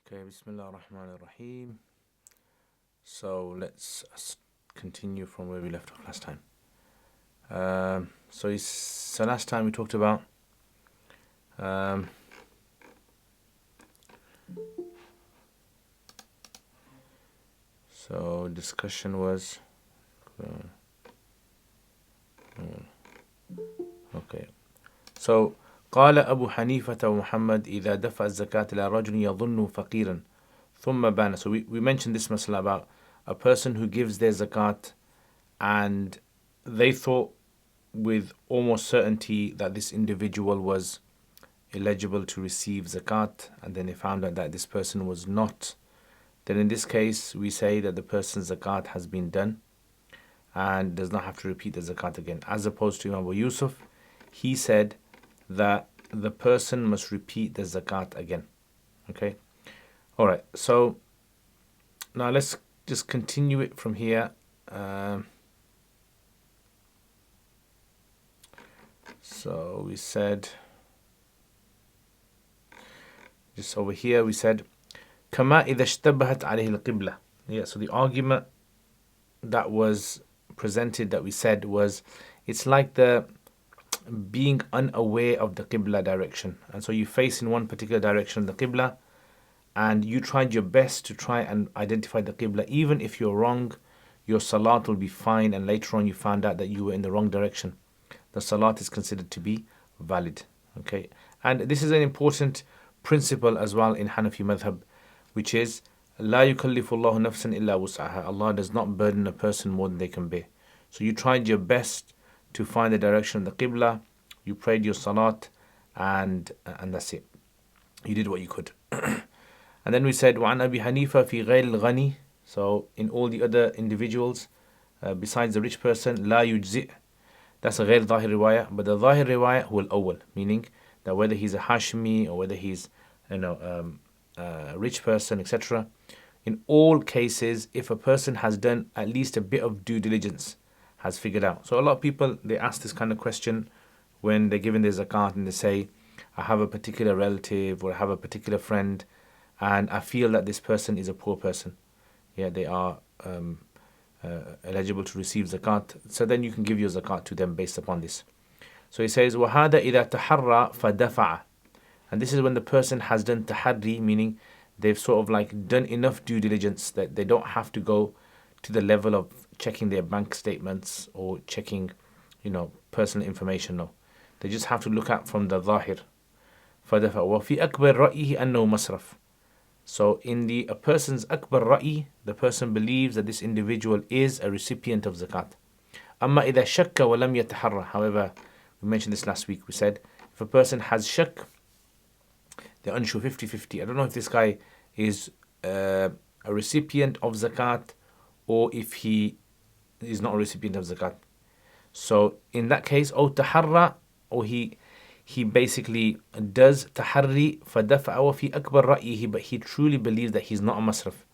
Okay, Bismillah ar-Rahman ar-Rahim. So let's continue from where we left off last time. So last time we talked about so discussion was okay. So قال أبو حنيفة ومحمد إذا دفع الزكاة إلى رجل يظن فقيرا ثم بان. So we mentioned this masala about a person who gives their zakat and they thought with almost certainty that this individual was eligible to receive zakat, and then they found out that this person was not. Then in this case we say that the person's zakat has been done and does not have to repeat the zakat again, as opposed to Imam Abu Yusuf. He said that the person must repeat the zakat again. Okay, all right, so now let's just continue it from here. So we said, just over here we said كما إذا اشتبهت عليه القبلة. Yeah, so the argument that was presented that we said was, it's like the being unaware of the Qibla direction, and so you face in one particular direction the Qibla and you tried your best to try and identify the Qibla. Even if you're wrong, your salat will be fine, and later on you found out that you were in the wrong direction. The salat is considered to be valid. Okay, and this is an important principle as well in Hanafi madhab, which is لا يكلف الله نفسا إلا وسعها. Allah does not burden a person more than they can bear. So you tried your best to find the direction of the Qibla, you prayed your salat, and that's it. You did what you could. And then we said وعن أبي حنيفة في غير الغني. So in all the other individuals besides the rich person, لا يجزئ. That's a غير ظاهر رواية, but the ظاهر رواية هو الأول, meaning that whether he's a Hashmi or whether he's a rich person, etc. In all cases, if a person has done at least a bit of due diligence, has figured out. So a lot of people, they ask this kind of question when they're giving their zakat and they say, I have a particular relative or I have a particular friend and I feel that this person is a poor person. Yeah, they are eligible to receive zakat. So then you can give your zakat to them based upon this. So he says, وَهَذَا إِذَا تَحَرَّى فَدَفَعَ. And this is when the person has done tahadri, meaning they've sort of like done enough due diligence that they don't have to go to the level of checking their bank statements or checking, personal information. No, they just have to look at from the zahir. فَدَفَعَ وَفِي أَكْبَرْ رَأْيِهِ أَنَّهُ مَصْرَفٌ. So in a person's akbar ra'i, the person believes that this individual is a recipient of zakat. أما إذا شك ولم يتحرى. However, we mentioned this last week. We said if a person has shak, they're unsure 50-50. I don't know if this guy is a recipient of zakat or if he is not a recipient of zakat. So in that case, أو تحرى, or he basically does taharri فدفع وفي أكبر رأيه, but he truly believes that he's not a masraf.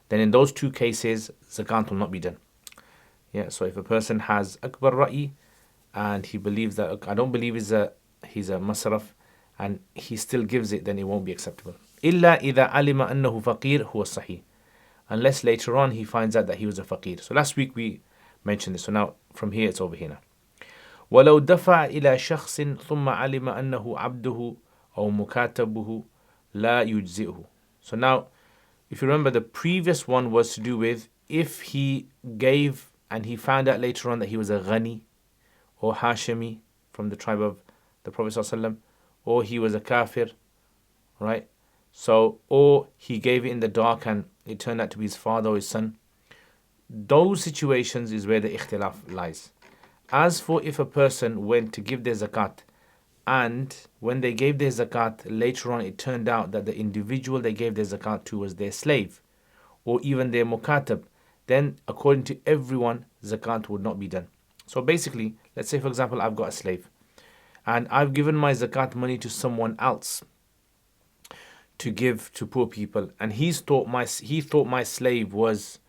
Then in those two cases, zakat will not be done. Yeah, so if a person has akbar ra'i and he believes that I don't believe he's a masraf, and he still gives it, then it won't be acceptable. إلا إذا علم أنه فقير هو الصحيح. Unless later on he finds out that he was a faqir. So last week we mentioned this. So now from here it's over here now. ولو دفع إلى شخص ثم علم أنه عبده أو مكاتبه لا يجزئه. So now, if you remember, the previous one was to do with if he gave and he found out later on that he was a Ghani or Hashimi from the tribe of the Prophet ﷺ, or he was a kafir, right? So, or he gave it in the dark and it turned out to be his father or his son. Those situations is where the ikhtilaf lies. As for if a person went to give their zakat and when they gave their zakat, later on it turned out that the individual they gave their zakat to was their slave or even their mukatab, then according to everyone, zakat would not be done. So basically, let's say for example, I've got a slave and I've given my zakat money to someone else to give to poor people, and he thought my slave was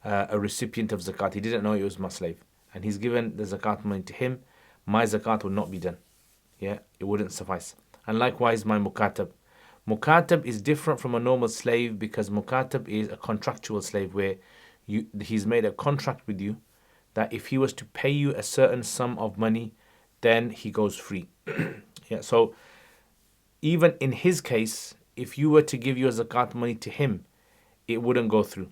a recipient of zakat. He didn't know it was my slave, and he's given the zakat money to him. My zakat would not be done. Yeah, it wouldn't suffice. And likewise my mukatab. Mukatab is different from a normal slave because Mukatab is a contractual slave where he's made a contract with you that if he was to pay you a certain sum of money, then he goes free. Yeah, so even in his case, if you were to give your zakat money to him, it wouldn't go through.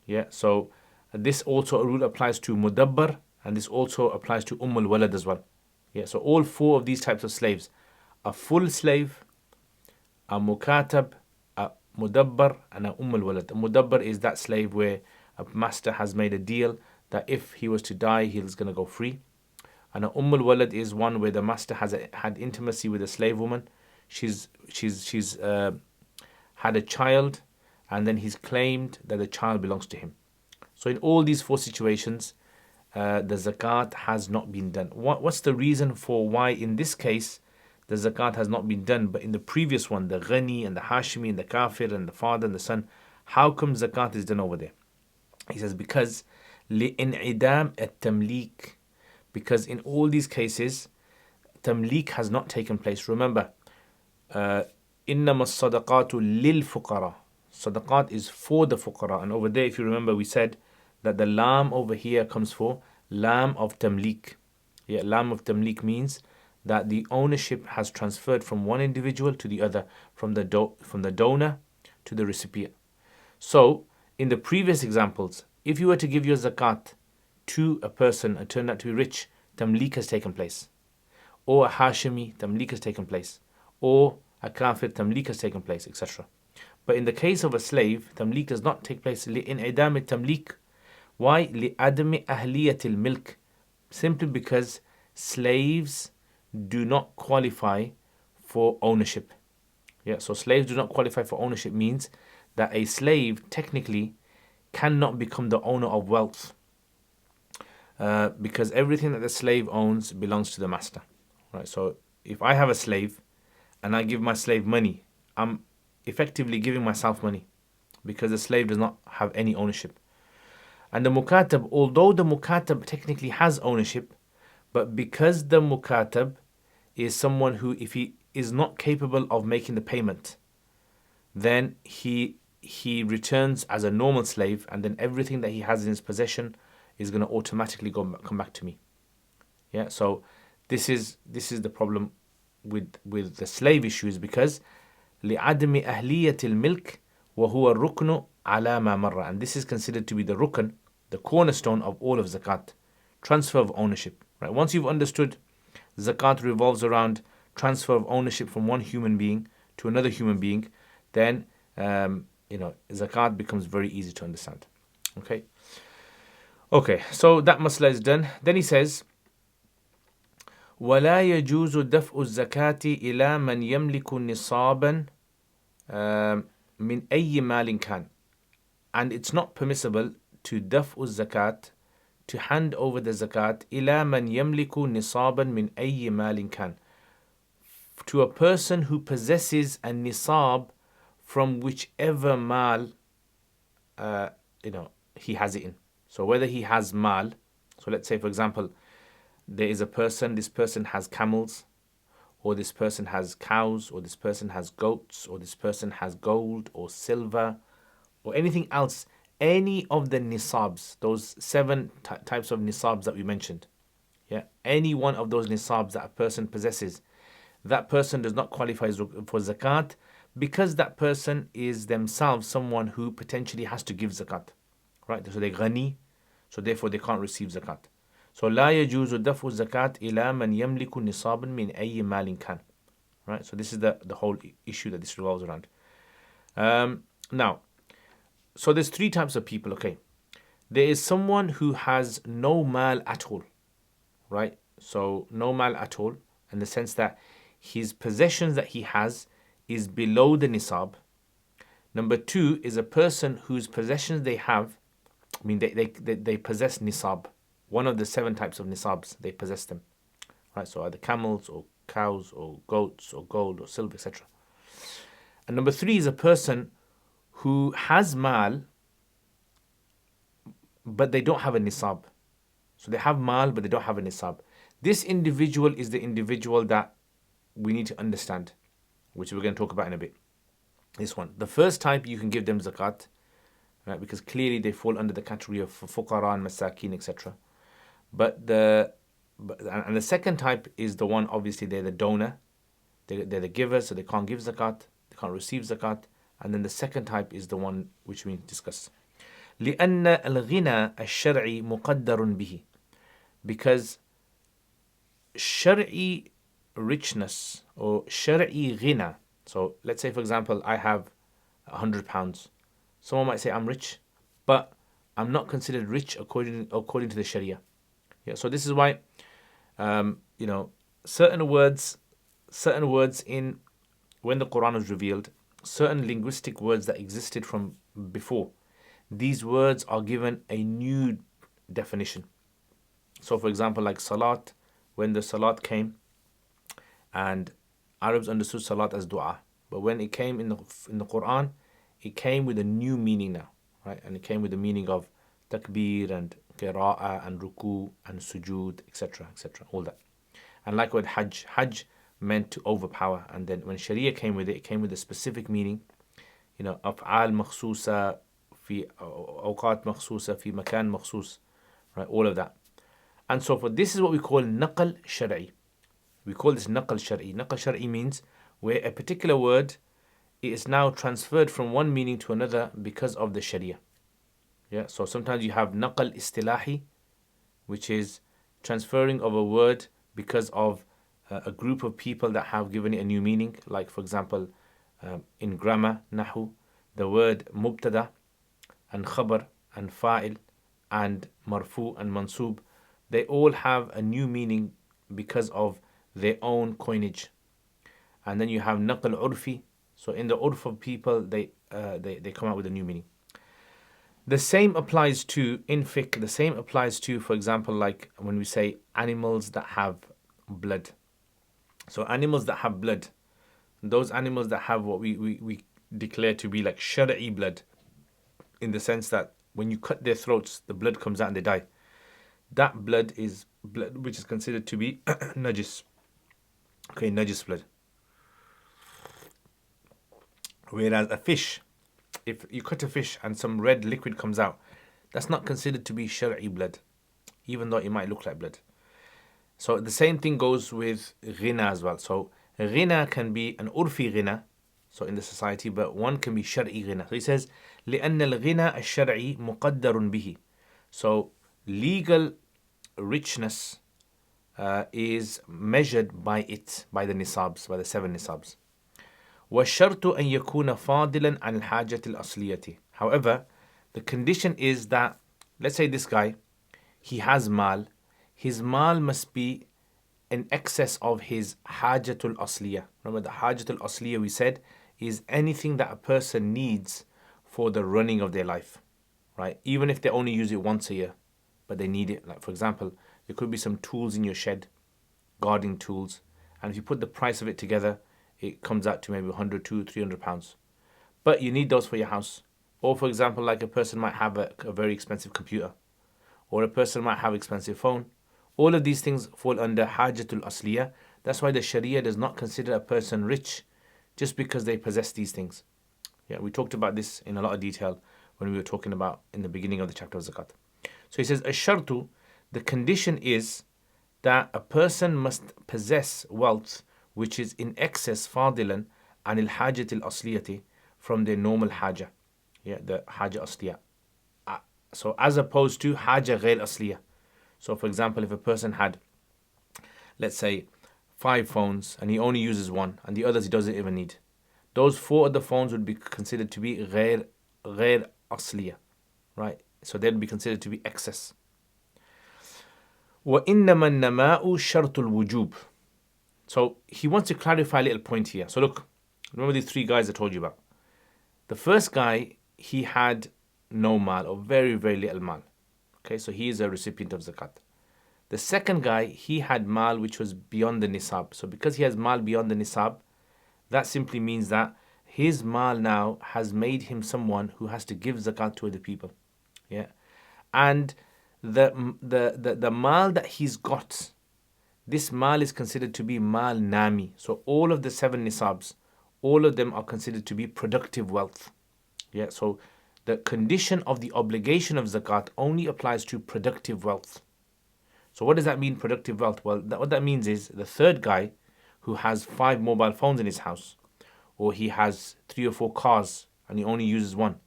Yeah, so this also a rule applies to mudabbar, and this also applies to walad as well. Yeah, so all four of these types of slaves: a full slave, a mukatab, a mudabbar, and a walad. A mudabbar is that slave where a master has made a deal that if he was to die, he's going to go free. And a walad is one where the master has had intimacy with a slave woman. She's had a child, and then he's claimed that the child belongs to him. So in all these four situations, the zakat has not been done. What's the reason for why in this case the zakat has not been done, but in the previous one, the ghani and the hashimi and the kafir and the father and the son, how come zakat is done over there? He says because li'in'idam at-tamlik, because in all these cases tamlik has not taken place. Remember, إنما الصدقات للفقراء. Sadaqat is for the fuqara. And over there, if you remember, we said that the lam over here comes for lam of tamlik. Yeah, lam of tamlik means that the ownership has transferred from one individual to the other, from the donor to the recipient. So, in the previous examples, if you were to give your zakat to a person and turned out to be rich, tamlik has taken place. Or a hashimi, tamlik has taken place. Or a kafir, tamlik has taken place, etc. But in the case of a slave, tamlik does not take place. لِإِنْعِدَامِ التَّمْلِيك. Why? لِعَدْمِ أَهْلِيَةِ الْمِلْك. Simply because slaves do not qualify for ownership. Yeah, so slaves do not qualify for ownership means that a slave technically cannot become the owner of wealth, because everything that the slave owns belongs to the master. Right. So if I have a slave and I give my slave money, I'm effectively giving myself money because the slave does not have any ownership. And the mukatab, although the mukatab technically has ownership, but because the mukatab is someone who, if he is not capable of making the payment, then he returns as a normal slave, and then everything that he has in his possession is going to automatically come back to me. Yeah, so this is the problem with the slave issues, because لعدم أهلية الملك وهو الركن على ما مر, and this is considered to be the rukn, the cornerstone of all of zakat, transfer of ownership. Right? Once you've understood zakat revolves around transfer of ownership from one human being to another human being, then zakat becomes very easy to understand. Okay, so that masla is done. Then he says, ولا يجوز دفع الزكاة إلى من يملك نصابا من أي مال كان. And it's not permissible to دفع الزكاة, to hand over the zakat, إلى من يملك نصابا من أي مال كان, to a person who possesses a nisab from whichever mal he has it in. So whether he has mal, so let's say for example there is a person, this person has camels, or this person has cows, or this person has goats, or this person has gold or silver or anything else, any of the nisabs, those seven types of nisabs that we mentioned, yeah, any one of those nisabs that a person possesses, that person does not qualify for zakat, because that person is themselves someone who potentially has to give zakat, right? So they're ghani, so therefore they can't receive zakat. So لا يجوز دفع الزكاة إلى من يملك نصابا من أي مال كان. Right? So this is the whole issue that this revolves around. Now, so there's three types of people, okay? There is someone who has no mal at all, right? So no mal at all, in the sense that his possessions that he has is below the nisab. Number two is a person whose possessions they have, I mean they possess nisab. One of the seven types of nisabs, they possess them. Right? So either camels or cows or goats or gold or silver, etc. And number three is a person who has mal, but they don't have a nisab. So they have mal, but they don't have a nisab. This individual is the individual that we need to understand, which we're going to talk about in a bit. This one. The first type, you can give them zakat, right? Because clearly they fall under the category of fuqara and masakin, etc. And the second type is the one, obviously they're the donor, they're the giver, so they can't give zakat, they can't receive zakat. And then the second type is the one which we discussed. لأن الغنى الشرعي مقدر به, because shar'i richness or shar'i ghina. So let's say, for example, I have £100. Someone might say I'm rich, but I'm not considered rich according to the Sharia. Yeah. So this is why, certain words in when the Quran was revealed, certain linguistic words that existed from before, these words are given a new definition. So, for example, like salat, when the salat came, and Arabs understood salat as dua, but when it came in the Quran, it came with a new meaning now, right? And it came with the meaning of takbir and qira'ah and ruku and sujood, etc., etc., all that. And like with Hajj meant to overpower, and then when Sharia came with it, it came with a specific meaning, af'al makhsusa fi awqat makhsusa fi makan makhsus, right? All of that. And so for this is what we call naqal shar'i. We call this naqal shar'i. Naqal shar'i means where a particular word is now transferred from one meaning to another because of the Sharia. Yeah. So sometimes you have naqal istilahi, which is transferring of a word because of a group of people that have given it a new meaning. Like, for example, in grammar, nahu, the word mubtada and khabar and fa'il and marfu and mansub, they all have a new meaning because of their own coinage. And then you have naqal urfi. So in the urf of people, they come out with a new meaning. The same applies to, in fiqh, the same applies to, for example, like when we say animals that have blood. So animals that have blood, those animals that have what we declare to be like shar'i blood, in the sense that when you cut their throats, the blood comes out and they die. That blood is blood which is considered to be najis. Okay, najis blood. Whereas a fish, if you cut a fish and some red liquid comes out, that's not considered to be shar'i blood, even though it might look like blood. So the same thing goes with ghina as well. So ghina can be an urfi ghina, so in the society, but one can be shar'i ghina. So he says, لأن الغنى الشرعي مقدر به. So legal richness is measured by the nisabs, by the 7 nisabs. وَالشَّرْطُ أَن يَكُونَ فَاضِلًا عَنْ الْحَاجَةِ الْأَصْلِيَةِ. However, the condition is that, let's say this guy, he has mal. His mal must be in excess of his hajatul asliya. Remember, the hajatul asliya, we said, is anything that a person needs for the running of their life, right? Even if they only use it once a year, but they need it. Like, for example, there could be some tools in your shed, gardening tools, and if you put the price of it together, it comes out to maybe 100, 200, 300 pounds. But you need those for your house. Or, for example, like a person might have a very expensive computer, or a person might have an expensive phone. All of these things fall under hajatul asliya. That's why the Sharia does not consider a person rich just because they possess these things. Yeah, we talked about this in a lot of detail when we were talking about in the beginning of the chapter of zakat. So he says, ash-shartu, the condition is that a person must possess wealth which is in excess fadilan anil hajatil asliyati, from their normal haja. Yeah, the haja asliya. So as opposed to haja ghair asliya. So for example, if a person had, let's say, 5 phones and he only uses one and the others he doesn't even need, those 4 other phones would be considered to be ghair asliya, right? So they'd be considered to be excess. وَإِنَّمَا النَّمَاءُ شَرْطُ الْوُجُوبِ. So he wants to clarify a little point here. So look, remember these 3 guys I told you about. The first guy, he had no mal, or very, very little mal. Okay, so he is a recipient of zakat. The second guy, he had mal which was beyond the nisab. So because he has mal beyond the nisab, that simply means that his mal now has made him someone who has to give zakat to other people. Yeah, and the mal that he's got, this mal is considered to be mal nami. So all of the 7 nisabs, all of them are considered to be productive wealth. Yeah, so the condition of the obligation of zakat only applies to productive wealth. So what does that mean, productive wealth? Well, what that means is the third guy who has 5 mobile phones in his house, or he has 3 or 4 cars and he only uses one.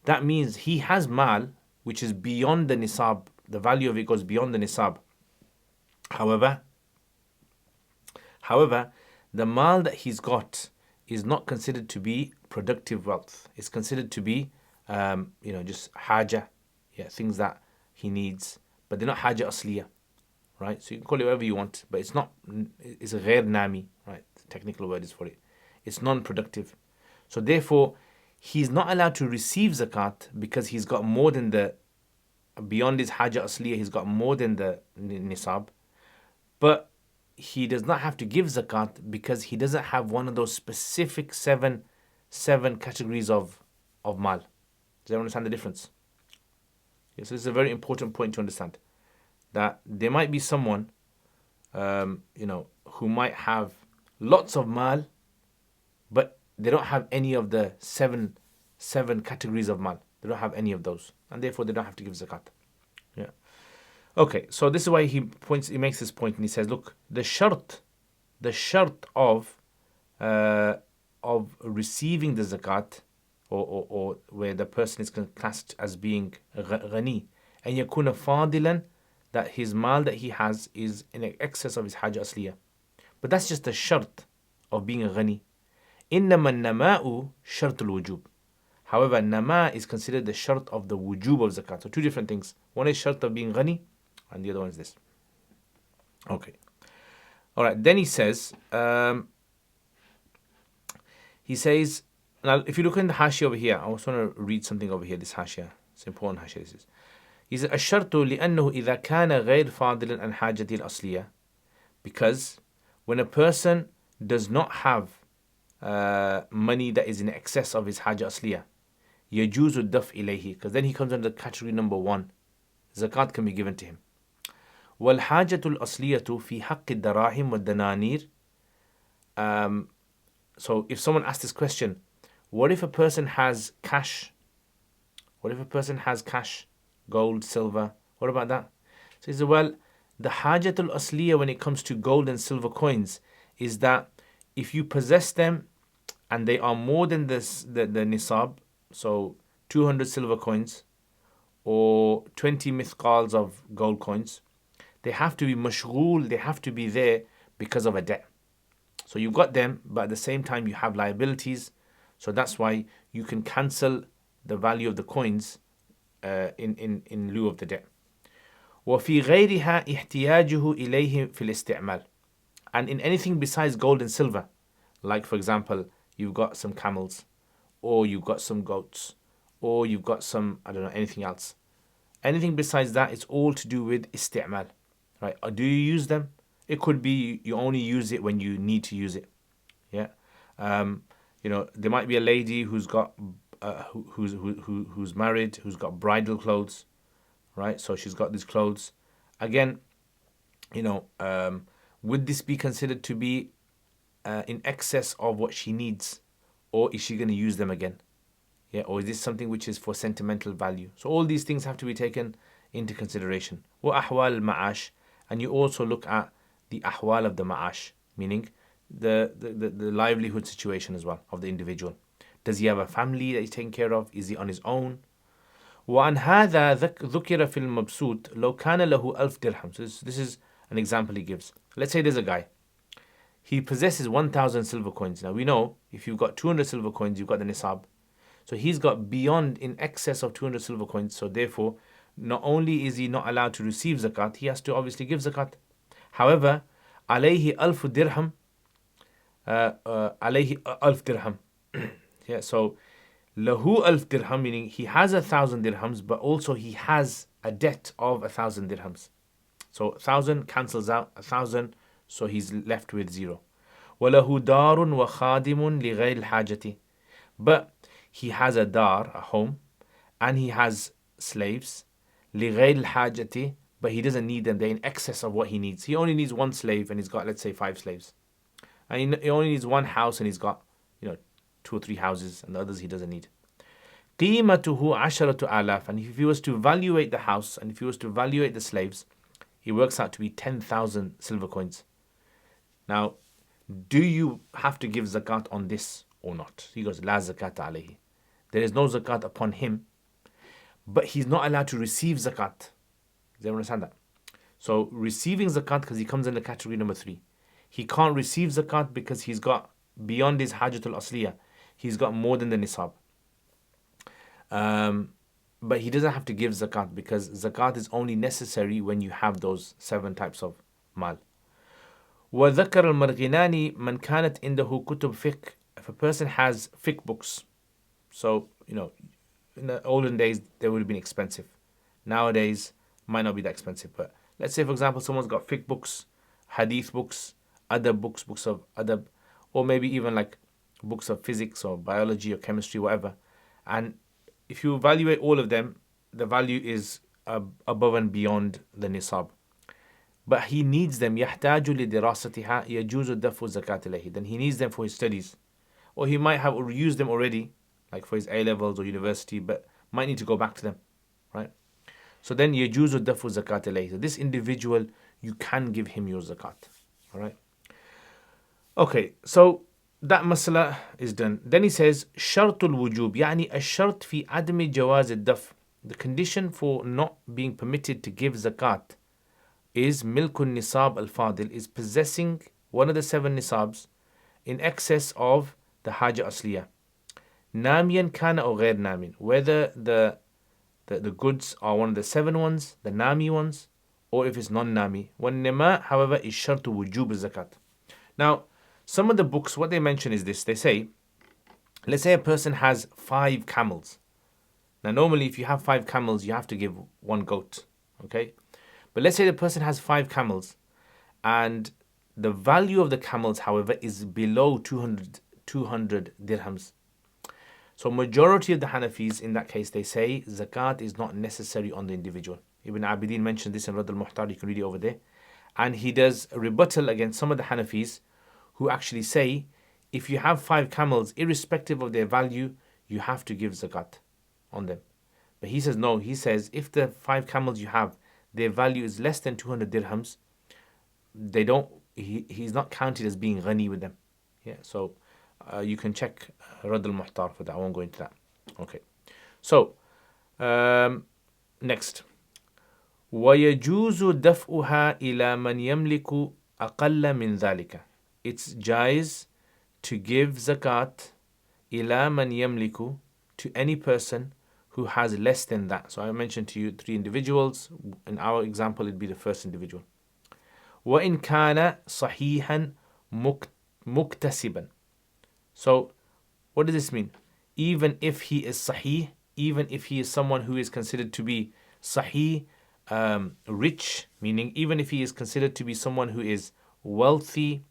That means he has mal which is beyond the nisab. The value of it goes beyond the nisab. However, the mal that he's got is not considered to be productive wealth. It's considered to be, just haja, things that he needs, but they're not haja asliya, right? So you can call it whatever you want, but it's not. It's a ghair nami, right? The technical word is for it. It's non-productive. So therefore, he's not allowed to receive zakat because he's got more than beyond his haja asliya, he's got more than the nisab. But he does not have to give zakat because he doesn't have one of those specific seven categories of mal. Does everyone understand the difference? Yes, this is a very important point to understand. That there might be someone, who might have lots of mal, but they don't have any of the seven categories of mal. They don't have any of those, and therefore they don't have to give zakat. Yeah. Okay, so this is why he makes this point, and he says, look, the shart of receiving the zakat, or where the person is classed as being ghani, and yakuna fadilan, that his mal that he has is in excess of his haja asliya. But that's just the shart of being a ghani. إنما النماء شرط الوجوب. However, nama is considered the shart of the wujub of zakat. So 2 different things. One is shart of being ghani, and the other one is this. Okay. All right. Then he says, now if you look in the hashia over here, I also want to read something over here, this hashia. It's important hashia, this is. He says, الشرط لأنه إذا كان غير فاضلا عن حاجته الأصلية. Because when a person does not have money that is in excess of his haja asliya, يجوز الدفع إليه, because then he comes under category number 1. Zakat can be given to him. والحاجة الأصلية في حق الدراهم والدنانير. So if someone asks this question, what if a person has cash? What if a person has cash, gold, silver? What about that? So he says, well, the hajatul asliya when it comes to gold and silver coins is that if you possess them and they are more than the nisab, so 200 silver coins or 20 mithqals of gold coins, they have to be mashghul, they have to be there because of a debt. So you've got them, but at the same time you have liabilities. So that's why you can cancel the value of the coins in lieu of the debt. وفي غيرها احتياجه إليه في الاستعمال. And in anything besides gold and silver, like for example, you've got some camels, or you've got some goats, or you've got some, anything else. Anything besides that, it's all to do with isti'mal, right? Or do you use them? It could be you only use it when you need to use it. Yeah, there might be a lady who's got who's married, who's got bridal clothes, right? So she's got these clothes. Again, would this be considered to be in excess of what she needs, or is she going to use them again? Yeah, or is this something which is for sentimental value? So all these things have to be taken into consideration. Wa ahwal al-ma'ash, and you also look at the ahwal of the ma'ash, meaning the livelihood situation as well of the individual. Does he have a family that he's taking care of? Is he on his own? وعن هذا ذكر في المبسوط لو كان له 1000 dirham. So this is an example he gives. Let's say there's a guy. He possesses 1,000 silver coins. Now we know if you've got 200 silver coins, you've got the nisab. So he's got beyond, in excess of 200 silver coins. So therefore, not only is he not allowed to receive zakat, he has to obviously give zakat. However, عليه 1000 dirham. عليه 1000 dirham. Yeah, so lahu 1000 dirham, meaning he has 1,000 dirhams, but also he has a debt of 1,000 dirhams. So 1,000 cancels out 1,000, so he's left with 0. وله دار وخادم لغير الحاجة. But he has a dar, a home, and he has slaves لغير الحاجة, but he doesn't need them. They're in excess of what he needs. He only needs 1 slave, and he's got, let's say, 5 slaves. And he only needs 1 house, and he's got 2 or 3 houses, and the others he doesn't need. قِيمَتُهُ عَشَرَةُ آلَافٍ. And if he was to evaluate the house, and if he was to evaluate the slaves, it works out to be 10,000 silver coins. Now, do you have to give zakat on this or not? He goes, La zakat alayhi. There is no zakat upon him, but he's not allowed to receive zakat. Does everyone understand that? So receiving zakat, because he comes in the category number 3. He can't receive zakat because he's got, beyond his hajatul asliyah, he's got more than the nisab. But he doesn't have to give zakat because zakat is only necessary when you have those 7 types of mal. وَذَكَرَ الْمَرْغِنَانِ مَنْ كَانَتْ إِنْدَهُ كُتُبْ فِقْهٍ. If a person has fiqh books, so, in the olden days, they would have been expensive. Nowadays, might not be that expensive. But let's say, for example, someone's got fiqh books, hadith books, adab books, books of adab, or maybe even like books of physics or biology or chemistry, whatever. And if you evaluate all of them, the value is above and beyond the nisab. But he needs them. يَحْتَاجُ لِدِرَاسَتِهَا يَجُوزُ الدَّفْعُ الزَّكَاةِ إِلَيْهِ. Then he needs them for his studies. Or he might have used them already, like for his A-levels or university, but might need to go back to them, right? So then يَجُوزُ الدَّفْعُ الزَّكَاةِ إِلَيْهِ. So this individual, you can give him your zakat, all right? Okay, so that masala is done. Then he says, شرط الوجوب يعني الشرط في عدم جواز الدفع. The condition for not being permitted to give zakat is milkun nisab al-fadil, is possessing one of the 7 nisabs in excess of the haja asliya. Namiyan kana or ghair namin, whether the goods are one of the 7 ones, the nami ones, or if it's non-nami. One nima, however, is shartu wujub zakat. Now, some of the books, what they mention is this. They say, let's say a person has 5 camels. Now, normally, if you have 5 camels, you have to give 1 goat, okay? But let's say the person has 5 camels, and the value of the camels, however, is below 200 dirhams. So majority of the Hanafis, in that case, they say zakat is not necessary on the individual. Ibn Abidin mentioned this in Radd al-Muhtar, you can read it over there. And he does a rebuttal against some of the Hanafis who actually say, if you have 5 camels, irrespective of their value, you have to give zakat on them. But he says no, he says if the 5 camels you have, their value is less than 200 dirhams, he's not counted as being ghani with them. Yeah, so you can check Radd al-Muhtar for that. I won't go into that. Okay. So, next. وَيَجُوزُ دَفْءُهَا إِلَى مَنْ يَمْلِكُ أَقَلَّ مِنْ ذَلِكَ. It's jaiz to give zakat إِلَى مَنْ يَمْلِكُ, to any person who has less than that. So I mentioned to you 3 individuals. In our example, it'd be the first individual. وَإِنْ كَانَ صَحِيحًا مُكْتَسِبًا. So what does this mean? Even if he is sahih, even if he is someone who is considered to be sahih, rich, meaning even if he is considered to be someone who is wealthy,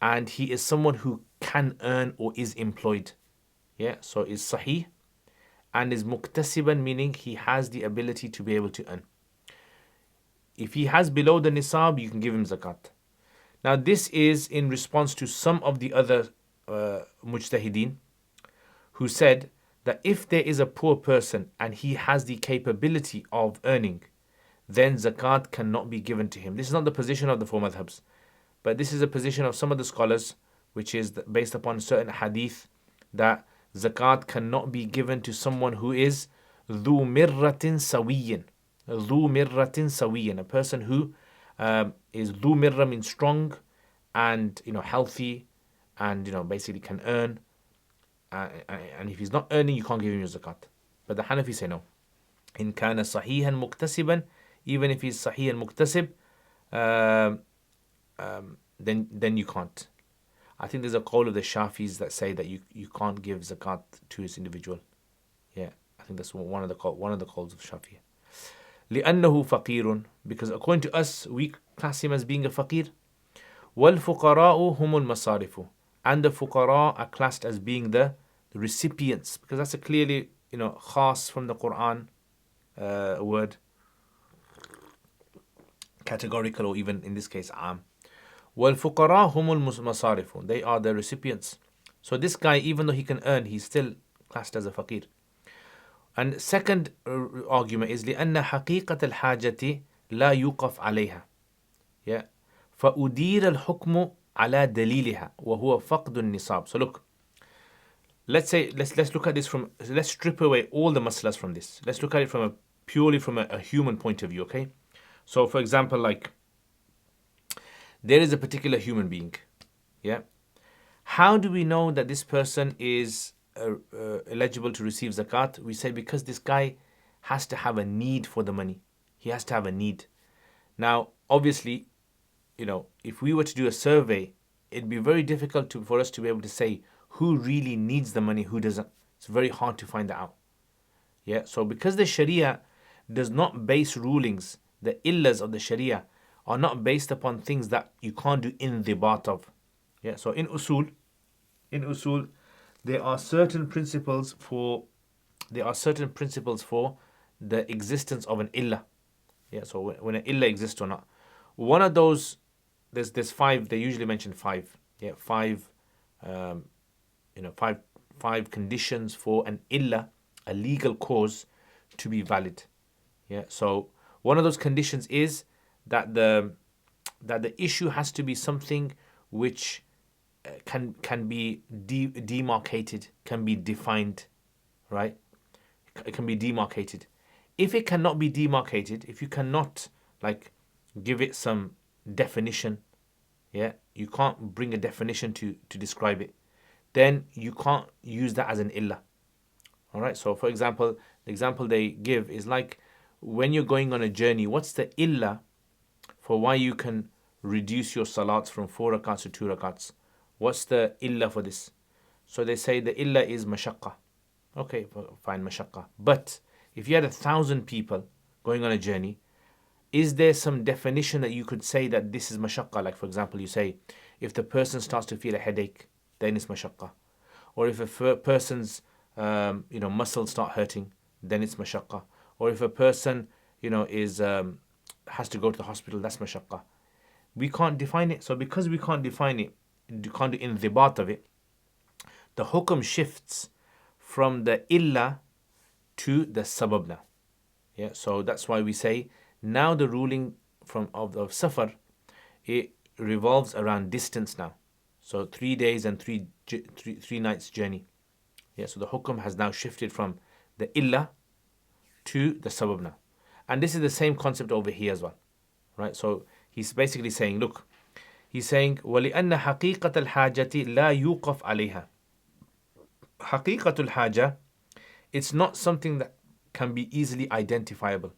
and he is someone who can earn or is employed. Yeah, so is sahih, and is muktasiban, meaning he has the ability to be able to earn. If he has below the nisab, you can give him zakat. Now this is in response to some of the other mujtahideen who said that if there is a poor person and he has the capability of earning, then zakat cannot be given to him. This is not the position of the 4 madhabs, but this is a position of some of the scholars, which is based upon certain hadith, that zakat cannot be given to someone who is ذو مرة سوي. ذو مرة سوي, a person who is ذو مرة, means strong and healthy, and basically can earn. And if he's not earning, you can't give him your zakat. But the Hanafi say no. إن كان صحيحا مكتسبا, even if he's sahih and muktasib, then you can't. I think there's a call of the Shafis that say that you can't give zakat to his individual. Yeah, I think that's one of the calls of Shafi. لأنه فقير, because according to us, we class him as being a faqir. وَالْفُقَرَاءُ هُمُ الْمَصَارِفُ, and the fuqara are classed as being the recipients, because that's a clearly khas from the Quran word, categorical, or even in this case am. وَالْفُقَرَاءُ هُمُ الْمَصَارِفُ, they are the recipients. So this guy, even though he can earn, he's still classed as a faqir. And second argument is لأن حقيقة الحاجة لا يوقف عليها. Yeah. فأدير الحكم على دليلها وهو فقد النصاب. So look, let's look at this from, let's strip away all the maslas from this. Let's look at it from a purely from a human point of view, okay? So for example, like there is a particular human being, yeah? How do we know that this person is eligible to receive zakat? We say because this guy has to have a need for the money. He has to have a need. Now, obviously, if we were to do a survey, it'd be very difficult for us to be able to say who really needs the money, who doesn't. It's very hard to find that out. Yeah. So because the Sharia does not base rulings, the illas of the Sharia are not based upon things that you can't do in the bat of. Yeah. So in usul, there are certain principles for the existence of an illah. Yeah. So when an illah exists or not, one of those, there's five. They usually mention five. Yeah, five. Five conditions for an illah, a legal cause, to be valid. Yeah. So one of those conditions is that the issue has to be something which can be demarcated, can be defined, right? It can be demarcated. If it cannot be demarcated, if you cannot like give it some definition, yeah, you can't bring a definition to describe it, then you can't use that as an illah. All right. So for example, the example they give is like when you're going on a journey, what's the illah for why you can reduce your salats from 4 rakats to 2 rakats? What's the illah for this? So they say the illah is mashaqqa. Okay, fine, mashaqqa. But if you had 1,000 people going on a journey, is there some definition that you could say that this is mashaqqa? Like for example, you say if the person starts to feel a headache, then it's mashaqqa. Or if a person's muscles start hurting, then it's mashaqqa. Or if a person is has to go to the hospital, that's mashaqqa. We can't define it. So because we can't define it, you can't do indhibat of it, the hukum shifts from the illah to the sabab now. Yeah, so that's why we say now the ruling of safar, it revolves around distance now. So 3 days and three nights journey. Yeah, so the hukum has now shifted from the illah to the sabab now. And this is the same concept over here as well. Right? So he's basically saying, look, he's saying, وَلِأَنَّ حَقِيقَةَ الْحَاجَةِ لَا يُوقَفْ عَلَيْهَا. حَقِيقَةُ الْحَاجَةِ, it's not something that can be easily identifiable.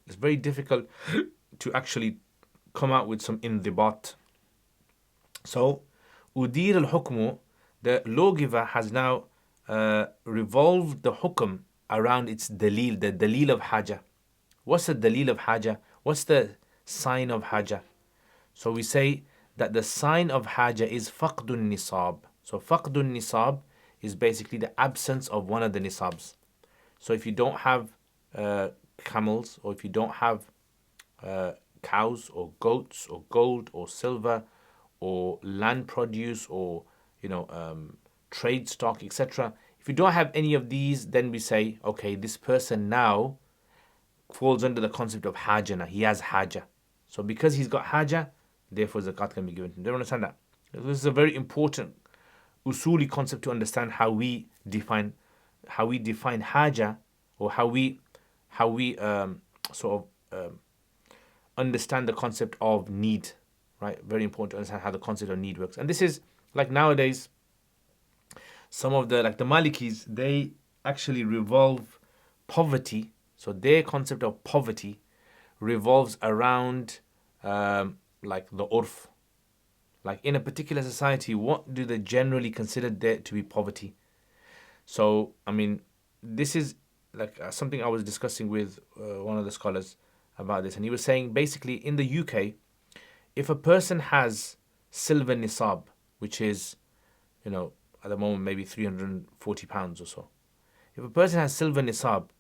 It's very difficult to actually come out with some indhibat. So, udir al-hukmu, the lawgiver has now revolved the hukum around its dalil, the dalil of haja. What's the dalil of haja? What's the sign of haja? So we say that the sign of haja is faqdun nisab. So faqdun nisab is basically the absence of one of the nisabs. So if you don't have camels, or if you don't have cows or goats or gold or silver or land produce or trade stock, etc. If you don't have any of these, then we say, okay, this person now falls under the concept of haja. He has haja. So because he's got haja, therefore zakat can be given to him. Do you understand that? This is a very important usuli concept to understand how we define haja, or how we understand the concept of need. Right? Very important to understand how the concept of need works. And this is like nowadays, some of the Malikis, they actually revolve poverty. So their concept of poverty revolves around like the urf. Like in a particular society, what do they generally consider there to be poverty? So, I mean, this is like something I was discussing with one of the scholars about this. And he was saying basically in the UK, if a person has silver nisab, which is, at the moment maybe £340 or so. If a person has silver nisab,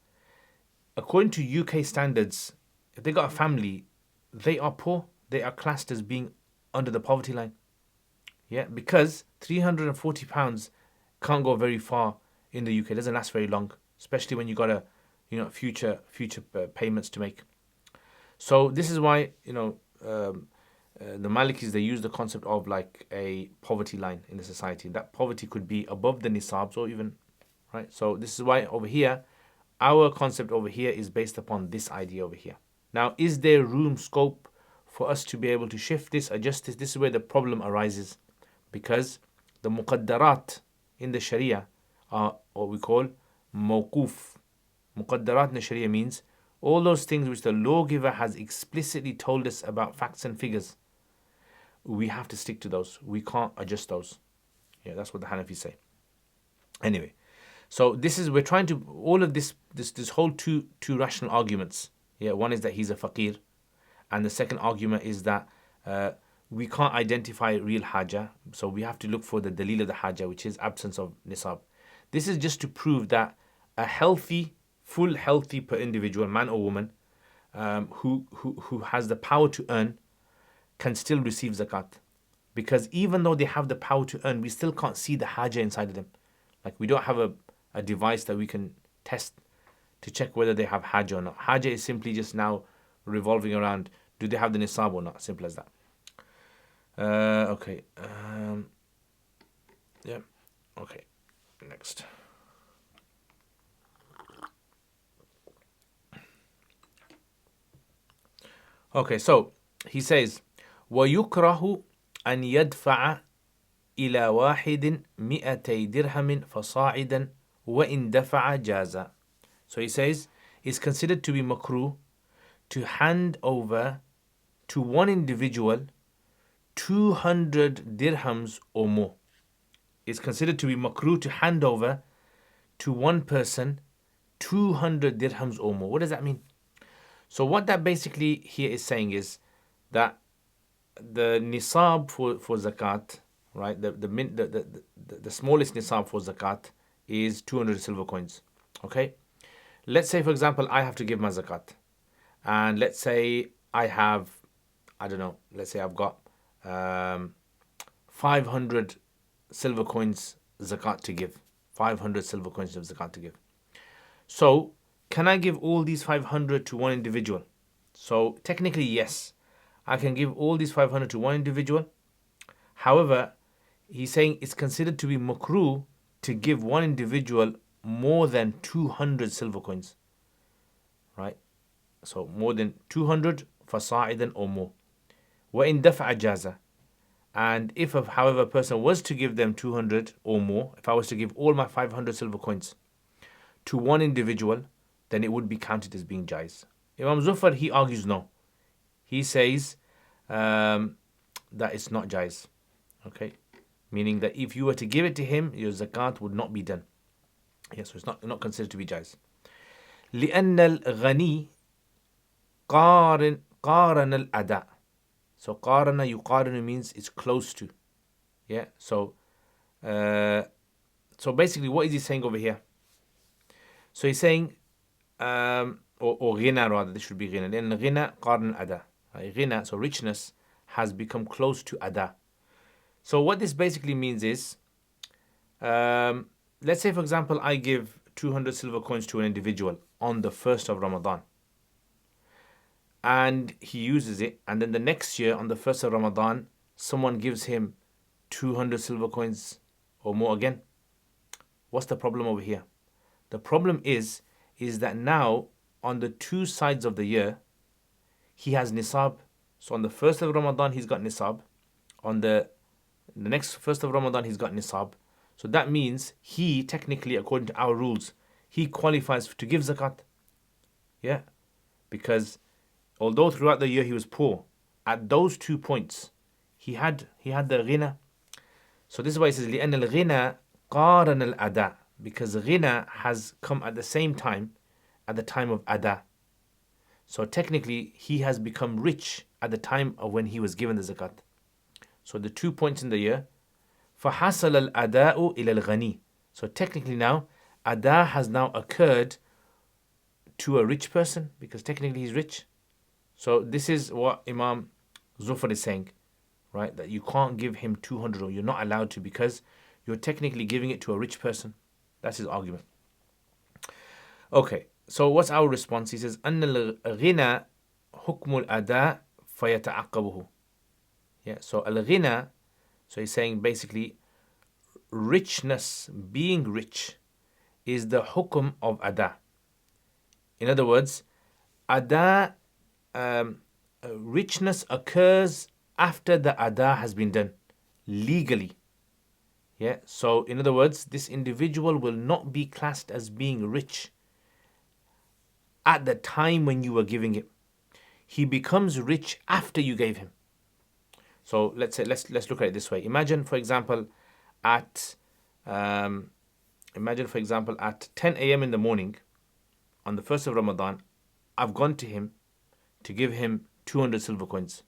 according to UK standards, if they got a family, they are poor. They are classed as being under the poverty line. Yeah, because £340 can't go very far in the UK. It doesn't last very long, especially when you got a, future payments to make. So this is why the Malikis, they use the concept of like a poverty line in the society. That poverty could be above the nisabs or even, right? So this is why over here, our concept over here is based upon this idea over here. Now, is there room, scope for us to be able to shift this, adjust this? This is where the problem arises, because the muqaddarat in the Sharia are what we call mawquf. Muqaddarat in the Sharia means all those things which the lawgiver has explicitly told us about facts and figures. We have to stick to those. We can't adjust those. Yeah, that's what the Hanafis say. Anyway, so this is, we're trying to, all of this whole two rational arguments. Yeah, one is that he's a faqir, and the second argument is that we can't identify real haja, so we have to look for the dalil of the haja, which is absence of nisab. This is just to prove that a healthy, full healthy per individual, man or woman, who has the power to earn, can still receive zakat. Because even though they have the power to earn, we still can't see the haja inside of them. Like, we don't have a device that we can test to check whether they have haja or not. Haja is simply just now revolving around, do they have the nisab or not? Simple as that. Okay. Yeah. Okay. Next. Okay, so he says, وَيُكْرَهُ أَنْ يَدْفَعَ إِلَى وَاحِدٍ مِئَتَيْ دِرْهَمٍ فَصَاعِدًا وَإِنْ دَفَعَ جَازًا. So he says, it's considered to be makruh to hand over to one individual 200 dirhams or more. It's considered to be makruh to hand over to one person 200 dirhams or more. What does that mean? So what that basically here is saying is that the nisab for zakat, right? The smallest nisab for zakat is 200 silver coins. Okay, let's say for example I have to give my zakat, and let's say I have, I don't know, let's say I've got 500 silver coins zakat to give. 500 silver coins of zakat to give. So can I give all these 500 to one individual? So technically, yes, I can give all these 500 to one individual. However, he's saying it's considered to be makruh to give one individual more than 200 silver coins. Right? So more than 200 fasa'idan or more. وَإِن دَفَعَ جَازَ. And if, however, a person was to give them 200 or more, if I was to give all my 500 silver coins to one individual, then it would be counted as being jaiz. Imam Zufar, he argues no. He says that it's not jaiz. Okay? Meaning that if you were to give it to him, your zakat would not be done. Yes, so it's not considered to be jaiz. لأن الغني قارن الأداء. So قارن يقارن means it's close to. Yeah. So basically, what is he saying over here? So he's saying, or غنى rather, this should be غنى. لأن غنى قارن الأداء. غنى, so richness, has become close to ada. So what this basically means is, let's say for example I give 200 silver coins to an individual on the 1st of Ramadan, and he uses it, and then the next year on the 1st of Ramadan someone gives him 200 silver coins or more again. What's the problem over here? The problem is that now on the two sides of the year he has nisab. So on the 1st of Ramadan he's got nisab, on the next 1st of Ramadan he's got nisab. So that means he technically, according to our rules, he qualifies to give zakat. Yeah, because although throughout the year he was poor, at those 2 points he had the ghina. So this is why he says لأن الغنى قارن الأداء, because ghina has come at the same time, at the time of ada. So technically he has become rich at the time of when he was given the zakat. So the 2 points in the year, فحصل الأداء إلى الغني. So technically now ada has now occurred to a rich person, because technically he's rich. So this is what Imam Zufar is saying. right? That you can't give him 200 or you're not allowed to because you're technically giving it to a rich person. That's his argument. Okay, so what's our response? He says, أن الغنى حكم الأداء فيتعقبه. Yeah, so al-ghina, so he's saying basically richness, being rich, is the hukum of ada. In other words, ada, richness occurs after the ada has been done legally. Yeah, so in other words, this individual will not be classed as being rich at the time when you were giving it. He becomes rich after you gave him. So let's look at it this way. Imagine, for example, at 10 a.m. in the morning on the 1st of Ramadan, I've gone to him to give him 200 silver coins,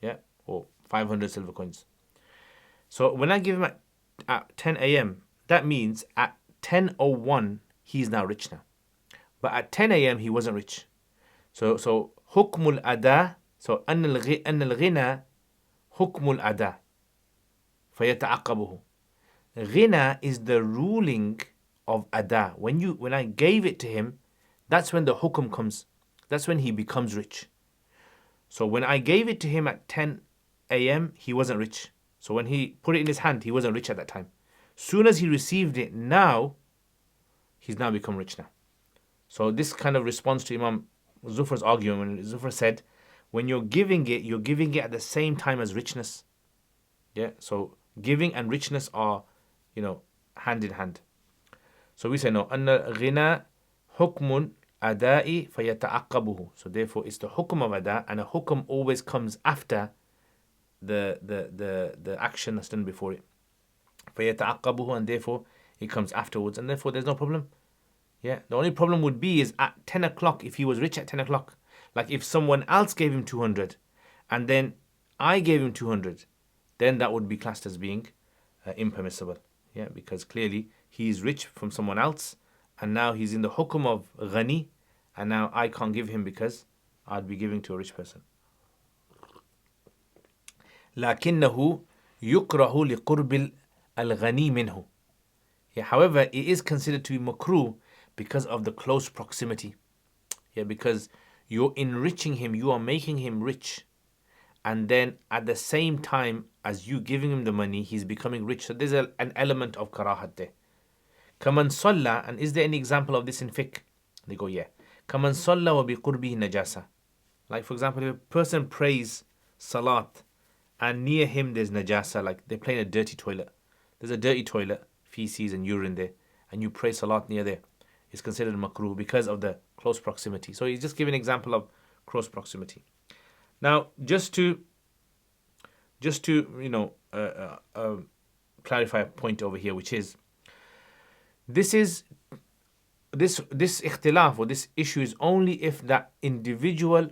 yeah, or 500 silver coins. So when I give him at 10 a.m., that means at 10:01 he's now rich now. But at 10 a.m. he wasn't rich. So hukmul ada, so أن الغنى حكم الأداء فيتعقبه. Ghina is the ruling of ada. When I gave it to him, that's when the hukum comes. That's when he becomes rich. So when I gave it to him at 10 a.m., he wasn't rich. So when he put it in his hand, he wasn't rich at that time. Soon as he received it, now he's now become rich now. So this kind of response to Imam Zufr's argument when Zufr said, when you're giving it at the same time as richness. Yeah, so giving and richness are, hand in hand. So we say no. أن الغنى حكم أداء فيتعقبه. So therefore, it's the hukum of ada, and a hukum always comes after the action that's done before it. فيتعقبه, and therefore it comes afterwards, and therefore there's no problem. Yeah, the only problem would be is at 10 o'clock, if he was rich at 10 o'clock. Like if someone else gave him 200 and then I gave him 200, then that would be classed as being impermissible. Yeah, because clearly he is rich from someone else and now he's in the hukum of ghani, and now I can't give him because I'd be giving to a rich person. لكنه يكره لقرب الغني منه. Yeah, however, it is considered to be makruh because of the close proximity. Yeah, because you're enriching him, you are making him rich, and then at the same time as you giving him the money, he's becoming rich. So there's an element of karahat there. Kaman salla, and is there any example of this in fiqh? They go, yeah. Kaman salla wa biqurbihi najasa. Like for example, if a person prays salat and near him there's najasa, like they're playing a dirty toilet. There's a dirty toilet, feces and urine there, and you pray salat near there. It's considered makruh because of the close proximity. So he's just giving an example of close proximity. Now, just to clarify a point over here, which is this ikhtilaf, or this issue, is only if that individual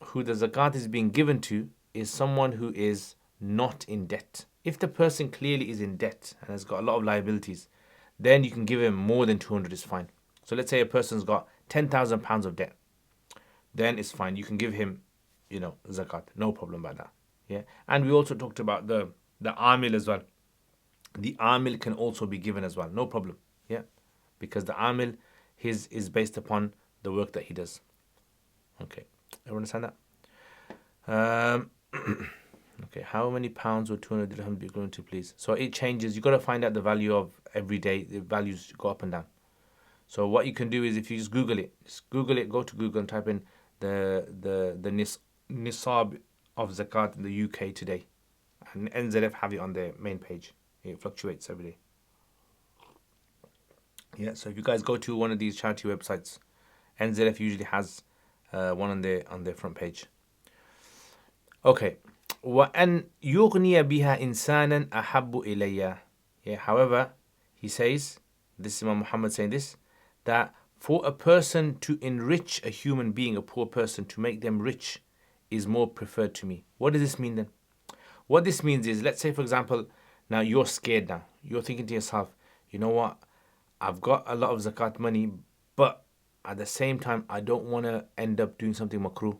who the zakat is being given to is someone who is not in debt. If the person clearly is in debt and has got a lot of liabilities, then you can give him more than 200 is fine. So let's say a person's got £10,000 of debt, then it's fine. You can give him, zakat, no problem about that. Yeah, and we also talked about the amil as well. The amil can also be given as well, no problem. Yeah, because the amil is based upon the work that he does. Okay, everyone understand that? Okay, how many pounds would 200 dirham be going to, please? So it changes. You got to find out the value of every day. The values go up and down. So what you can do is, if you just Google it, go to Google and type in the nisab of zakat in the UK today, and NZF have it on their main page. It fluctuates every day. Yeah, so if you guys go to one of these charity websites, NZF usually has one on their front page. Okay. وَأَنْ يُغْنِيَ بِهَا إِنسَانًا أَحَبُّ إِلَيَّ. Yeah, however, he says, this is Imam Muhammad saying this, that for a person to enrich a human being, a poor person, to make them rich, is more preferred to me. What does this mean then? What this means is, let's say for example, now you're scared now. You're thinking to yourself, you know what? I've got a lot of zakat money, but at the same time, I don't want to end up doing something makruh.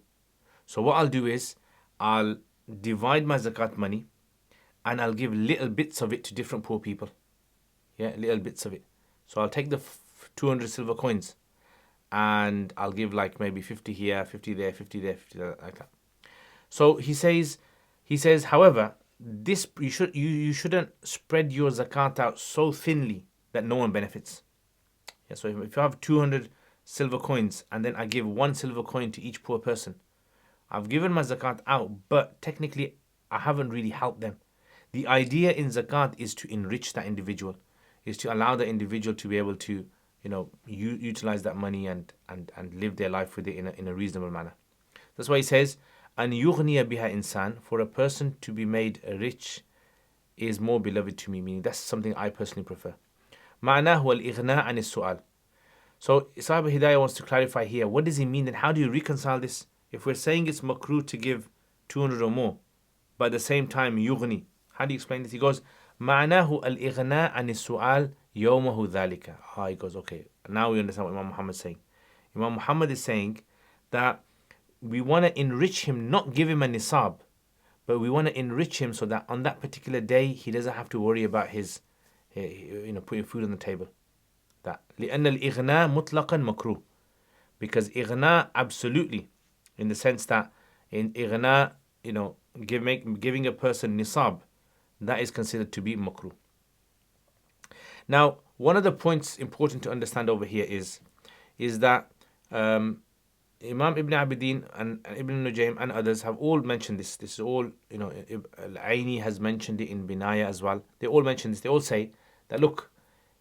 So what I'll do is, I'll divide my zakat money and I'll give little bits of it to different poor people. Yeah, little bits of it. So I'll take the 200 silver coins and I'll give like maybe 50 here, 50 there, 50 there, 50 there, like that. So he says, however, this you shouldn't spread your zakat out so thinly that no one benefits. Yeah, so if you have 200 silver coins and then I give one silver coin to each poor person, I've given my zakat out, but technically I haven't really helped them. The idea in zakat is to enrich that individual, is to allow the individual to be able to, utilize that money and live their life with it in a reasonable manner. That's why he says, "An yughniya biha insan," for a person to be made rich is more beloved to me, meaning that's something I personally prefer. معناه هو الإغناء عن السؤال. So Sahib Hidayah wants to clarify here, what does he mean and how do you reconcile this? If we're saying it's makruh to give 200 or more, but at the same time yughni, how do you explain this? He goes, معناه الإغناء عن السؤال يومه ذلك. He goes, okay, now we understand what Imam Muhammad is saying. Imam Muhammad is saying that we want to enrich him, not give him a nisab, but we want to enrich him so that on that particular day he doesn't have to worry about his, putting food on the table. That لأن الإغناء مطلقا مكروه, because إغناء absolutely, in the sense that in إغناء, giving a person nisab, that is considered to be makruh. Now, one of the points important to understand over here is that Imam Ibn Abidin and Ibn Nujaym and others have all mentioned this. This is all, Al-Aini has mentioned it in Binaya as well. They all mention this. They all say that, look,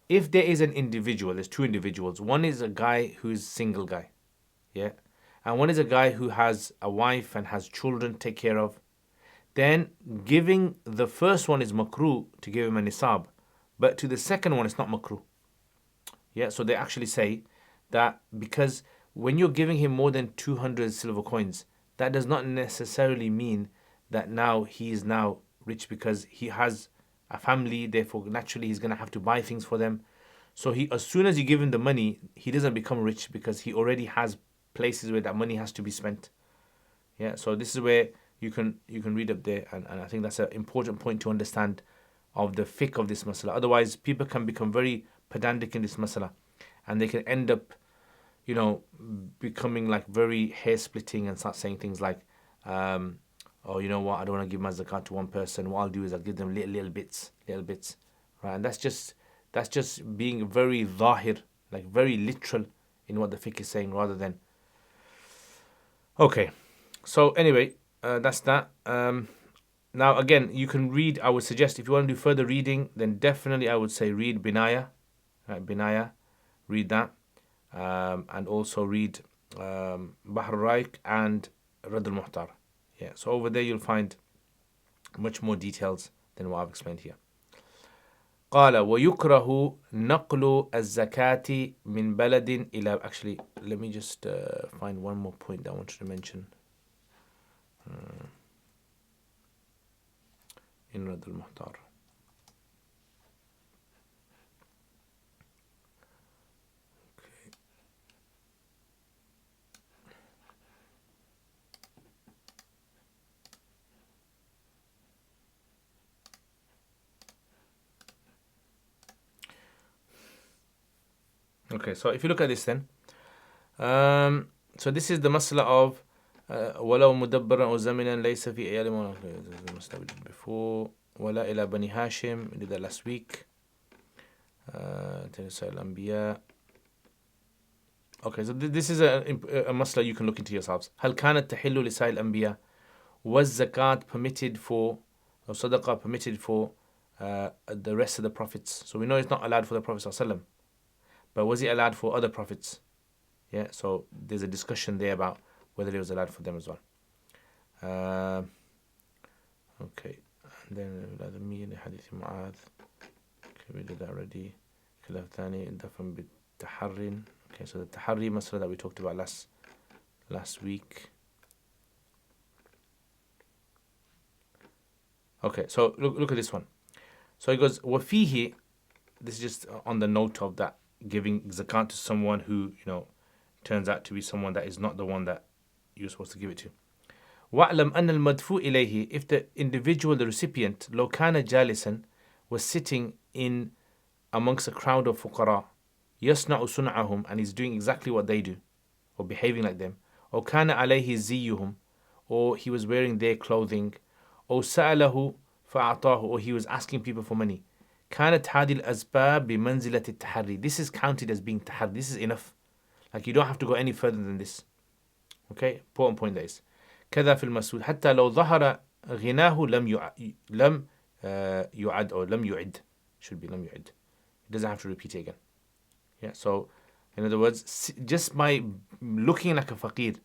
if there is an individual, there's two individuals. One is a guy who's single guy, yeah, and one is a guy who has a wife and has children to take care of. Then giving the first one is makruh to give him a nisab, but to the second one it's not makruh. Yeah, so they actually say that because when you're giving him more than 200 silver coins, that does not necessarily mean that now he is now rich because he has a family, therefore naturally he's going to have to buy things for them. So as soon as you give him the money, he doesn't become rich because he already has places where that money has to be spent. Yeah, so this is where you can read up there, and I think that's an important point to understand of the fiqh of this masala. Otherwise, people can become very pedantic in this masala, and they can end up, becoming like very hair splitting and start saying things like, oh, you know what, I don't want to give my zakat to one person. What I'll do is I'll give them little bits, right? And that's just being very zahir, like very literal in what the fiqh is saying, rather than. Okay, so anyway, that's that. Now again, you can read. I would suggest if you want to do further reading, then definitely I would say read Binaya, right? Binaya, read that, and also read Bahr al-Raik and Rad al-Muhtar. Yeah, so over there you'll find much more details than what I've explained here. قال ويكره نقل الزكاة من بلد إلى. Actually, let me just find one more point that I wanted to mention. In Rad al-Muhtar. Okay, so if you look at this then, so this is the masala of ولو مدبرا أو زمنا ليس في أيام before ولا إلى بني هاشم, we did that last week. الأنبياء. Okay, so this is a masala you can look into yourselves. هل كانت تحل لسائر الأنبياء? Was zakat permitted for, or sadaqah permitted for the rest of the prophets? So we know it's not allowed for the Prophet ﷺ, but was it allowed for other prophets? Yeah, so there's a discussion there about whether it was allowed for them as well. Okay, and then me in hadith Mu'adh. Okay, we did that already. خلاف ثاني دفن بالتحري. Okay, so the tahari masala that we talked about last week. Okay, so look at this one. So he goes, وَفِيهِ, this is just on the note of that, giving zakat to someone who, turns out to be someone that is not the one that you're supposed to give it to. وَاعْلَمْ أَنَّ الْمَدْفُوء إِلَيْهِ, if the individual, the recipient, لو كان جالسا, was sitting in amongst a crowd of fuqara, يصنع صنعهم, and he's doing exactly what they do, or behaving like them, أو كان عليه زيهم, or he was wearing their clothing, أو سأله فأعطاه, or he was asking people for money, كانت هذه الأسباب بمنزلة التحري. This is counted as being tahari. This is enough. Like, you don't have to go any further than this. Okay, important point that is. كذا في المسؤول حتى لو ظهر غناه لم يعد, or لم يعد, should be لم يعد. It doesn't have to repeat it again. Yeah, so in other words, just by looking like a faqir,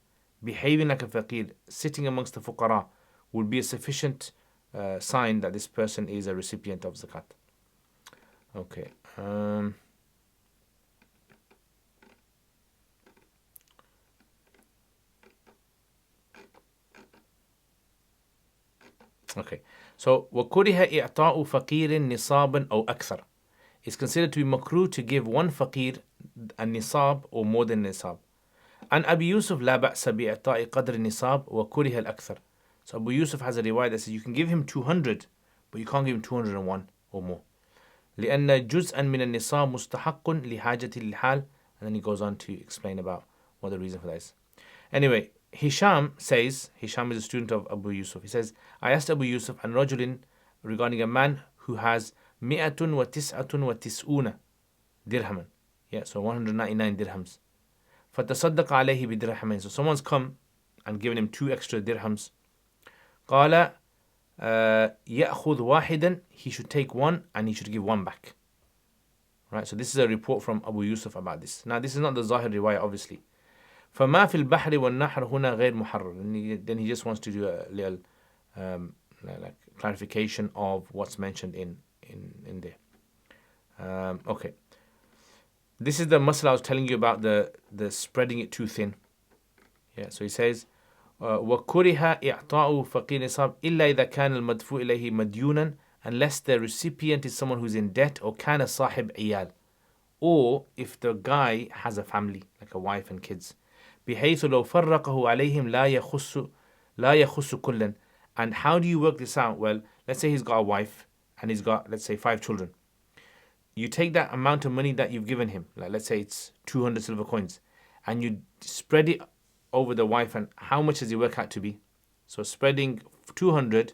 behaving like a faqir, sitting amongst the fuqara, would be a sufficient sign that this person is a recipient of zakat. Okay. Okay. So وَكُرِهَ إِعْطَاءُ فَقِيرٍ نِصَابًا أو أكثر. It's considered to be makruh to give one faqir a nisab or more than nisab. And Abu Yusuf لا بأس بإعطاء قدر النصاب وكره الأكثر. So Abu Yusuf has a riwayah that says you can give him 200, but you can't give him 201 or more. لأن جزءا من النصاب مستحق لحاجة الحال. And then he goes on to explain about what the reason for that is. Anyway, Hisham says, Hisham is a student of Abu Yusuf. He says, I asked Abu Yusuf and Rajulin regarding a man who has مئة وتسعة وتسعون dirhaman. Yeah, so 199 dirhams. فتصدق عليه بدرهمين. So someone's come and given him 2 extra dirhams. قال يأخذ واحدا, he should take one and he should give one back. Right, so this is a report from Abu Yusuf about this. Now this is not the Zahir riwayah, obviously. فما في البحر والنحر هنا غير محرر. Then he just wants to do a little like clarification of what's mentioned in there. Okay. This is the masala I was telling you about, the spreading it too thin. Yeah, so he says, وَكُرِهَ إِعْطَاءُ فَقِيرٍ نِصَابٍ إِلَّا إِذَا كَانَ الْمَدْفُوء إِلَيْهِ مَدْيُونًا, unless the recipient is someone who's in debt, or كَانَ صَاحِبْ عِيَال, or if the guy has a family, like a wife and kids. بحيث لو فرقه عليهم لا يخص كلا. And how do you work this out? Well, let's say he's got a wife and he's got, let's say, 5 children. You take that amount of money that you've given him, like let's say it's 200 silver coins, and you spread it over the wife, and how much does it work out to be? So spreading 200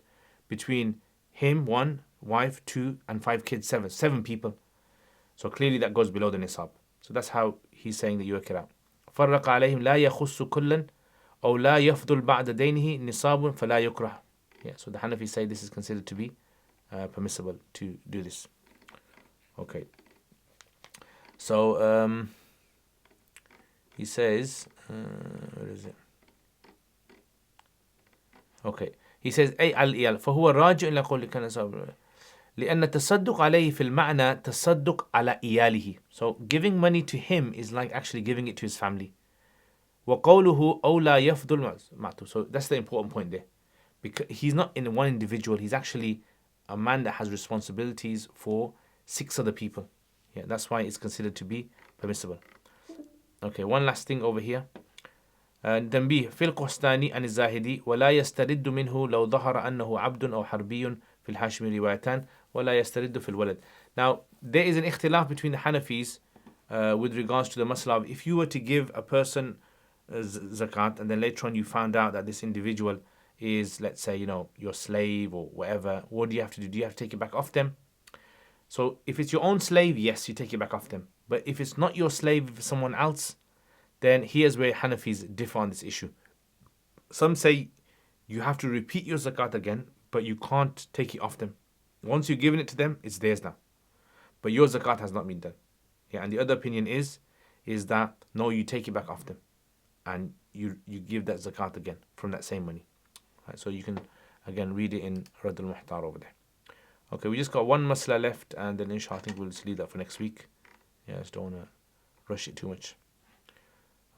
between him, 1, wife, 2, and 5 kids, 7 people. So clearly that goes below the nisab. So that's how he's saying that you work it out. فرق عليهم لا يخص كلا أو لا يفضل بعد دينه نصاب فلا يكره. Yeah, so the Hanafi say this is considered to be permissible to do this. Okay. So he says, where is it? Okay. He says أي الإيال فهو راجع إلى قول كان صابر لأن التصدق عليه في المعنى تصدق على إياله. So giving money to him is like actually giving it to his family. وقوله أو لا يفضل معته. So that's the important point there. Because he's not in one individual, he's actually a man that has responsibilities for 6 other people. Yeah, that's why it's considered to be permissible. Okay, one last thing over here. تنبيه في القسطاني عن الزاهدي ولا يسترد منه لو ظهر أنه عبد أو حربي في الحاشمي روايتان ولا يسترد في الولد. Now, there is an ikhtilaf between the Hanafis with regards to the masala of if you were to give a person zakat and then later on you found out that this individual is, let's say, your slave or whatever, what do you have to do? Do you have to take it back off them? So if it's your own slave, yes, you take it back off them. But if it's not your slave, if it's someone else, then here's where Hanafis differ on this issue. Some say you have to repeat your zakat again, but you can't take it off them. Once you've given it to them, it's theirs now. But your zakat has not been done. Yeah, and the other opinion is that no, you take it back off them, and you give that zakat again from that same money. Right, so you can again read it in Radd al-Muhtar over there. Okay, we just got one masla left, and then inshallah I think we'll just leave that for next week. Yeah, just don't want to rush it too much.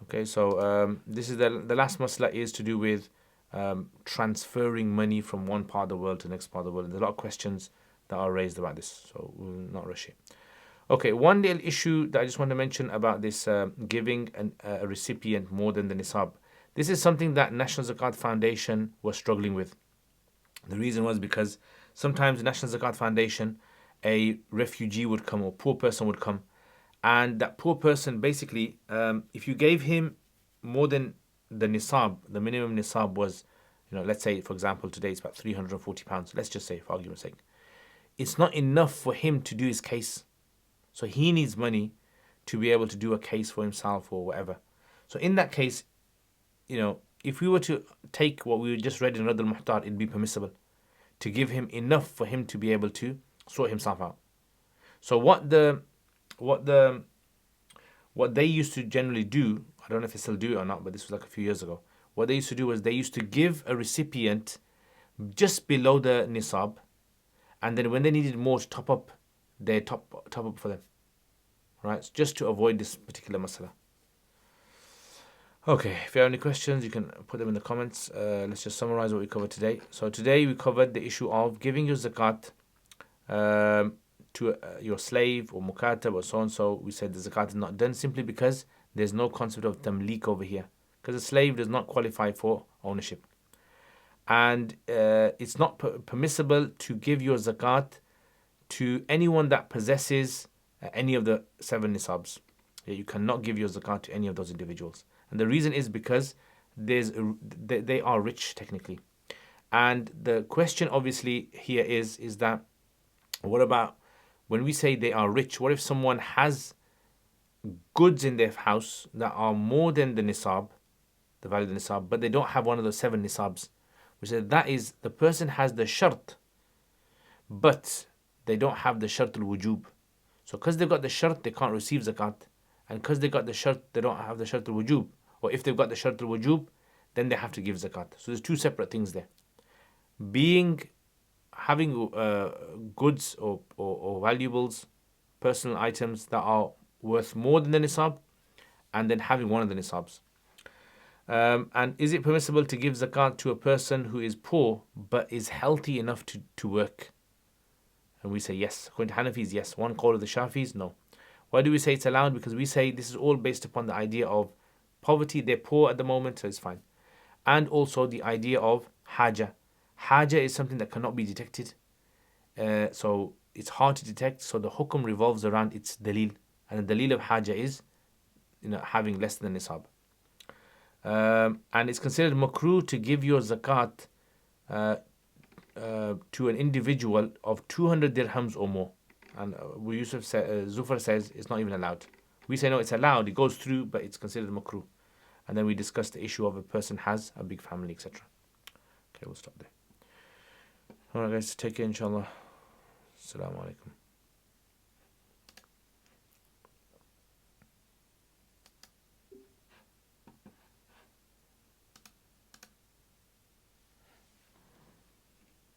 Okay, so this is the last masla is to do with transferring money from one part of the world to the next part of the world. And there's a lot of questions that are raised about this, so we'll not rush it. Okay, one little issue that I just want to mention about this giving a recipient more than the nisab. This is something that National Zakat Foundation was struggling with. The reason was because sometimes the National Zakat Foundation, a refugee would come or poor person would come, and that poor person basically, if you gave him more than the nisab, the minimum nisab was, let's say for example today it's about £340. Let's just say for argument's sake, it's not enough for him to do his case. So he needs money to be able to do a case for himself or whatever. So in that case, if we were to take what we just read in Rad al-Muhtar, it'd be permissible to give him enough for him to be able to sort himself out. So what they used to generally do, I don't know if they still do it or not, but this was like a few years ago. What they used to do was they used to give a recipient just below the nisab, and then when they needed more to top up, they top up for them. Right? Just to avoid this particular masala. Okay, if you have any questions, you can put them in the comments. Let's just summarize what we covered today. So today we covered the issue of giving your zakat to your slave or mukatab or so on. So we said the zakat is not done simply because there's no concept of tamlik over here, because a slave does not qualify for ownership. And it's not permissible to give your zakat to anyone that possesses any of the 7 nisabs. You cannot give your zakat to any of those individuals. And the reason is because they are rich technically. And the question obviously here is that what about when we say they are rich? What if someone has goods in their house that are more than the nisab, the value of the nisab, but they don't have one of the 7 nisabs? We said that is, the person has the shart, but they don't have the shart al-wujub. So because they've got the shart, they can't receive zakat. And because they got the shart, they don't have the shart al-wujub. Or if they've got the shart al-wujub, then they have to give zakat. So there's 2 separate things there. Having goods or valuables, personal items that are worth more than the nisab, and then having one of the nisabs. And is it permissible to give zakat to a person who is poor but is healthy enough to work? And we say yes. According to Hanafis, yes. One call of the Shafis, no. Why do we say it's allowed? Because we say this is all based upon the idea of poverty. They're poor at the moment, so it's fine. And also the idea of haja. Haja is something that cannot be detected. So it's hard to detect. So the hukum revolves around its dalil. And the dalil of haja is having less than nisab. And it's considered makruh to give your zakat to an individual of 200 dirhams or more. And Zufar says it's not even allowed. We say no, it's allowed, it goes through, but it's considered makruh. And then we discuss the issue of a person has a big family, etc. Okay, we'll stop there. Alright guys, take care inshallah. Assalamu alaikum.